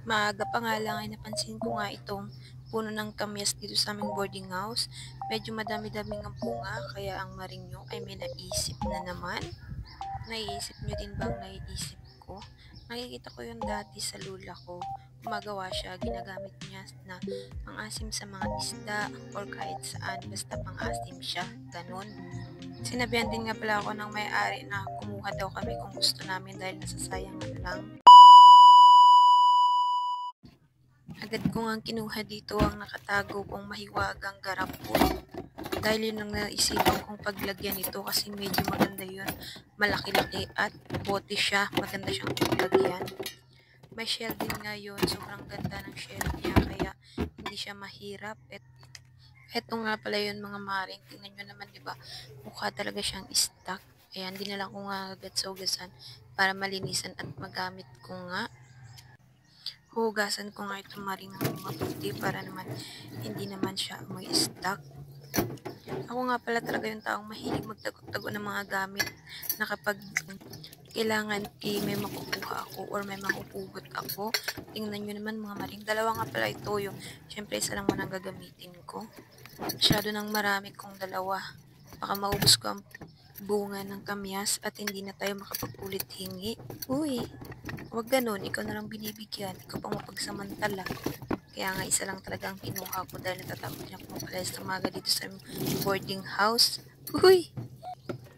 Maaga pa nga lang ay napansin ko nga itong puno ng kamyas dito sa aming boarding house. Medyo madami-dami ang bunga, kaya ang maringyo ay may naisip na naman. Naiisip nyo din bang naiisip ko? Nakikita ko yun dati sa lula ko. Gumagawa siya, ginagamit niya na pang-asim sa mga isda or kahit saan, basta pang-asim siya, ganun. Sinabihan din nga pala ako ng may-ari na kumuha daw kami kung gusto namin dahil nasasayangan lang. Agad ko ngang kinuha dito ang nakatago kong mahiwagang garapon. Dahil yun ang naisipan kong paglagyan nito kasi medyo maganda yun. Malaki-laki at bote siya. Maganda siyang paglagyan. May shell din nga yun. Sobrang ganda ng shell niya kaya hindi siya mahirap. Eto nga pala yun mga maring. Tingnan nyo naman diba. Mukha talaga siyang stock. Ayan, dinala ko nga agad sa hugasan para malinisan at magamit ko nga. Hugasan ko nga ito maring ng mabuti para naman hindi naman siya may stock. Ako nga pala talaga yung taong mahilig magtago-tago ng mga gamit na kapag kailangan may makukuha ako or may makukugot ako. Tingnan nyo naman mga maring. Dalawa nga pala ito yung syempre isa lang mo nang gagamitin ko. Masyado nang marami kong dalawa. Baka maubos ko ang bunga ng kamyas at hindi na tayo makapag-ulit hingi. Uy, huwag ganun. Ikaw na lang binibigyan. Ikaw pang mapagsamantala. Kaya nga isa lang talaga ang kinuha ko dahil natatakot niya kung mapalayas ng maga dito sa boarding house. Uy!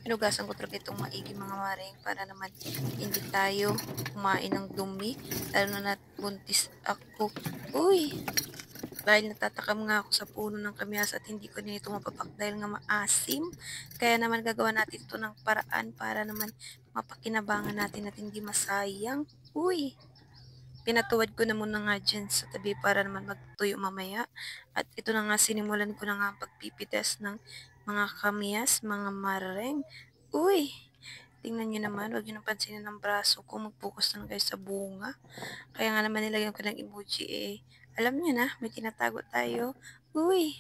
Pinugasan ko talaga itong maigi mga maring para naman hindi tayo kumain ng dumi. Lalo na buntis ako. Uy! Dahil natatakam nga ako sa puno ng kamyas at hindi ko na ito mapapak dahil nga maasim. Kaya naman gagawa natin ito ng paraan para naman mapakinabangan natin at hindi masayang. Uy! Pinatuwad ko na muna nga dyan sa tabi para naman magtuyo mamaya. At ito na nga sinimulan ko na nga ang pagpipitas ng mga kamyas, mga mareng. Uy! Tingnan nyo naman, huwag nyo nang pansinin ng braso ko. Mag-focus na kayo sa bunga. Kaya nga naman nilagyan ko ng emoji Alam nyo na, may tinatago tayo. Uy!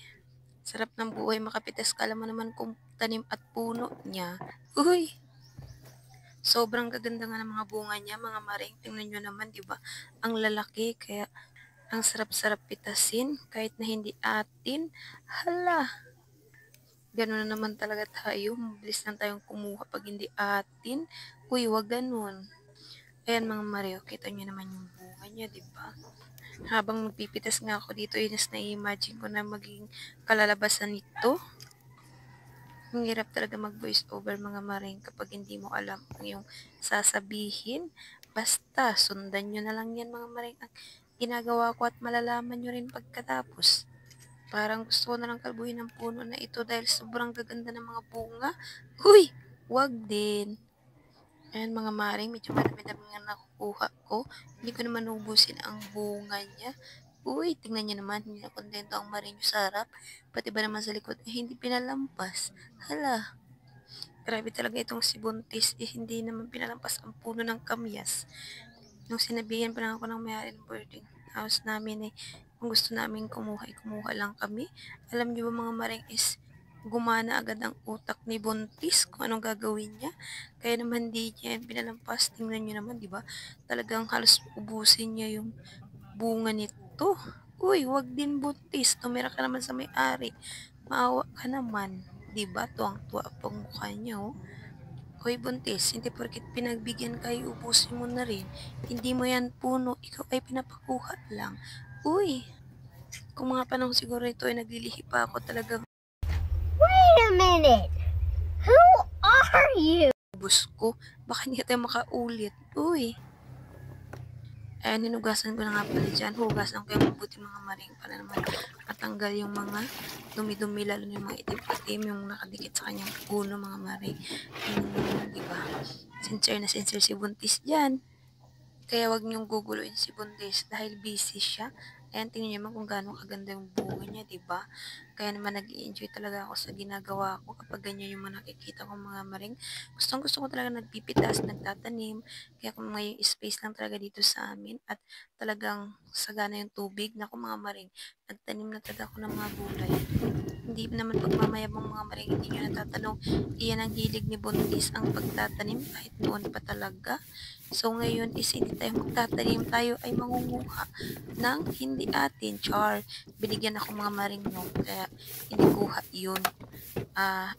Sarap ng buhay makapitas ka. Alam mo naman kung tanim at puno niya. Uy! Sobrang gaganda nga ng mga bunga niya, mga maring. Tingnan nyo naman, di ba? Ang lalaki, kaya ang sarap-sarap pitasin, kahit na hindi atin. Hala! Ganun na naman talaga tayo. Mabilis lang tayong kumuha pag hindi atin. Uy, wag ganun. Ayan mga Mario, kita nyo naman yung bunga niya, di ba? Habang magpipitas nga ako dito, inas na-imagine ko na maging kalalabasan nito. Ang hirap talaga mag-voice over mga maring kapag hindi mo alam ang iyong sasabihin. Basta, sundan nyo na lang yan mga maring ang ginagawa ko at malalaman nyo rin pagkatapos. Parang gusto ko na lang kalbuhin ang puno na ito dahil sobrang gaganda ng mga bunga. Uy! Wag din. Ayan mga maring, medyo madami-dami nga nakukuha ko. Hindi ko naman ubusin ang bunga niya. Uy, tingnan niyo naman, hindi na kontento ang maring sa harap. Pati ba naman sa likod, hindi pinalampas. Hala, grabe talaga itong si Buntis, hindi naman pinalampas ang puno ng kamyas. Nung sinabihan pa lang ako ng may-ari ng boarding house namin kung gusto namin kumuha, kumuha lang kami. Alam niyo ba mga maring gumana agad ang utak ni Buntis kung anong gagawin niya. Kaya naman di niya pinalampas. Tingnan niyo naman, di ba? Talagang halos ubusin niya yung bunga nito. Uy, wag din Buntis. Tumira ka naman sa may-ari. Maawa ka naman. Di ba? Tuwang-tuwa pang mukha niya, oh. Hoy Buntis, hindi porket pinagbigyan ka, ubusin mo na rin. Hindi mo yan puno, ikaw ay pinapakuha lang. Uy, kung mga panahon siguro ito ay naglilihi pa ako talaga. Wait a minute! Who are you? Bus ko, baka hindi tayo makaulit. Uy. Ayan, hinugasan ko na nga pala dyan. Hugasan ko yung mabuti mga maring para naman matanggal yung mga dumi-dumi, lalo yung mga itim-itim, yung nakadikit sa kanyang puno mga maring. Diba? Sincere na sincere si Buntis dyan. Kaya wag niyong guguluin si Buntis dahil busy siya. Ayan, tingnan niyo naman kung gaano kaganda yung bunga niya, diba? Kaya naman nag-i-enjoy talaga ako sa ginagawa ko kapag ganyan yung mga nakikita ko mga maring. Gustong-gusto ko talaga nagpipitas, nagtatanim. Kaya kung may space lang talaga dito sa amin at talagang sagana yung tubig, naku mga maring, nagtanim na talaga ako ng mga gulay. Hindi naman pagmamayabang mga maring, hindi nyo natatanong, iyan ang hilig ni Buntis, ang pagtatanim kahit noon pa talaga. So ngayon is hindi tayo magtatanim, tayo ay mangunguha ng hindi atin, char. Binigyan ako mga maring no, kaya hindi kuha yun.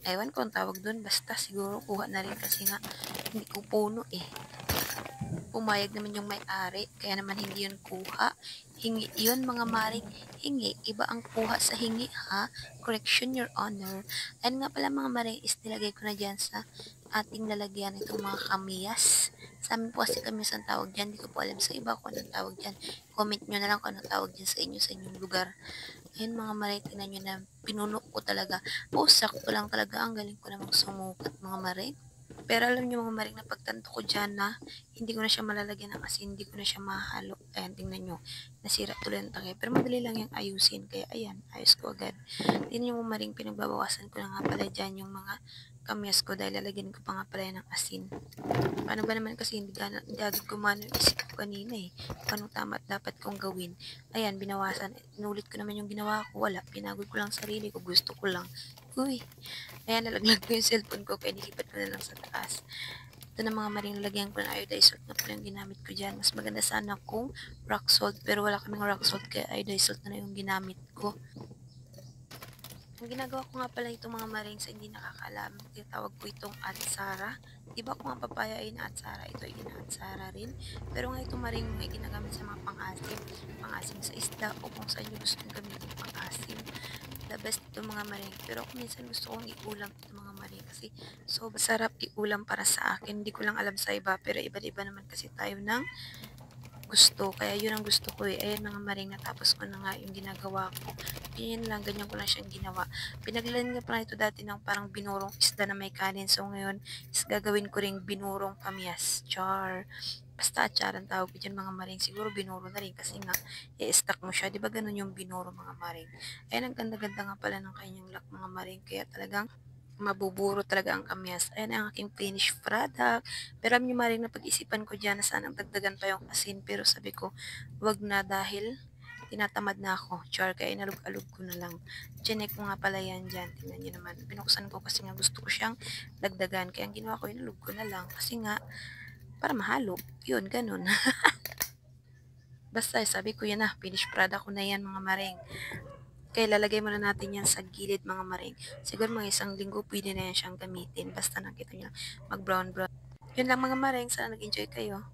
Ewan ko ang tawag dun, basta siguro kuha na rin kasi nga hindi ko puno eh. Pumayag naman yung may-ari, kaya naman hindi yun kuha. Hingi yun mga maring, hingi. Iba ang kuha sa hingi ha. Correction your honor. Ayun nga pala mga maring, is nilagay ko na dyan sa ating lalagyan itong mga kamiyas. Sa amin po kasi kamiyas ang tawag dyan. Hindi ko po alam sa iba kung anong tawag dyan. Comment nyo na lang kung anong tawag dyan sa inyong lugar. Ayun mga maring, tingnan nyo na pinuno ko talaga. Sakto lang talaga. Ang galing ko namang sumukat mga maring. Pero alam niyo mga maring, napagtanto ko dyan na hindi ko na siya malalagyan ng asin, hindi ko na siya mahalo. Ayan, tingnan nyo. Nasira tuloy ang takip. Pero madali lang yung ayusin. Kaya ayan, ayos ko agad. Tingnan nyo mga maring, pinagbabawasan ko na nga pala dyan yung mga kamyas ko dahil lalagyan ko pa nga pala yan ng asin. Paano ba naman kasi hindi agad gumano yung isip ko kanina eh. Paano tama at dapat kong gawin. Ayan, binawasan. Inulit ko naman yung ginawa ko. Wala, pinagod ko lang sarili ko. Gusto ko lang. Uy, ayan, nalaglag ko yung cellphone ko kaya nilipat ko na lang sa taas. Ito na mga maring, lagyan ko ng iodized salt na pala yung ginamit ko dyan. Mas maganda sana kung rock salt, pero wala kaming rock salt kaya iodized salt na yung ginamit ko. Ang ginagawa ko nga pala itong mga maring, sa hindi nakakaalam, tinatawag ko itong atsara. Diba kung ang papaya ay inaatsara, ito ay inaatsara rin. Pero nga itong maring ay ginagamit sa mga pang-asim sa isda o kung saan nyo gusto gamitin pang-asim. The best ito mga maring. Pero ako minsan gusto kong iulam ito mga maring kasi so sarap iulam para sa akin. Hindi ko lang alam sa iba pero iba-iba naman kasi tayo ng gusto. Kaya yun ang gusto ko eh. Ayan mga maring, natapos ko na nga yung ginagawa ko. Yan lang, ganyan ko lang siyang ginawa. Pinaglan nga pala ito dati ng parang binurong isda na may kanin. So ngayon is gagawin ko ring binurong kamyas. Char. Basta atsar ang tawag ko dyan mga maring. Siguro binuro na rin kasi nga i-stack mo siya. Diba ganun yung binuro mga maring? Ayan, ang ganda-ganda nga pala ng kanyang lock mga maring. Kaya talagang mabuburo talaga ang kamyas. Ayan ang aking finished product. Pero alam nyo maring, na pag-isipan ko dyan na sanang dagdagan pa yung asin. Pero sabi ko, wag na dahil tinatamad na ako. Char, kaya inalog-alog ko na lang. Chinek ko nga pala yan dyan. Tingnan nyo naman. Binuksan ko kasi nga gusto ko siyang dagdagan. Kaya ang ginawa ko, inalog ko na lang. Kasi nga, para mahalo. Yun, ganun. Basta, sabi ko yan na, finished product ko na yan mga maring. Kaya lalagay muna natin yan sa gilid mga maring. Siguro mga isang linggo pwede na yan siyang gamitin. Basta nakita nyo mag brown brown. Yun lang mga maring. Sana nag-enjoy kayo.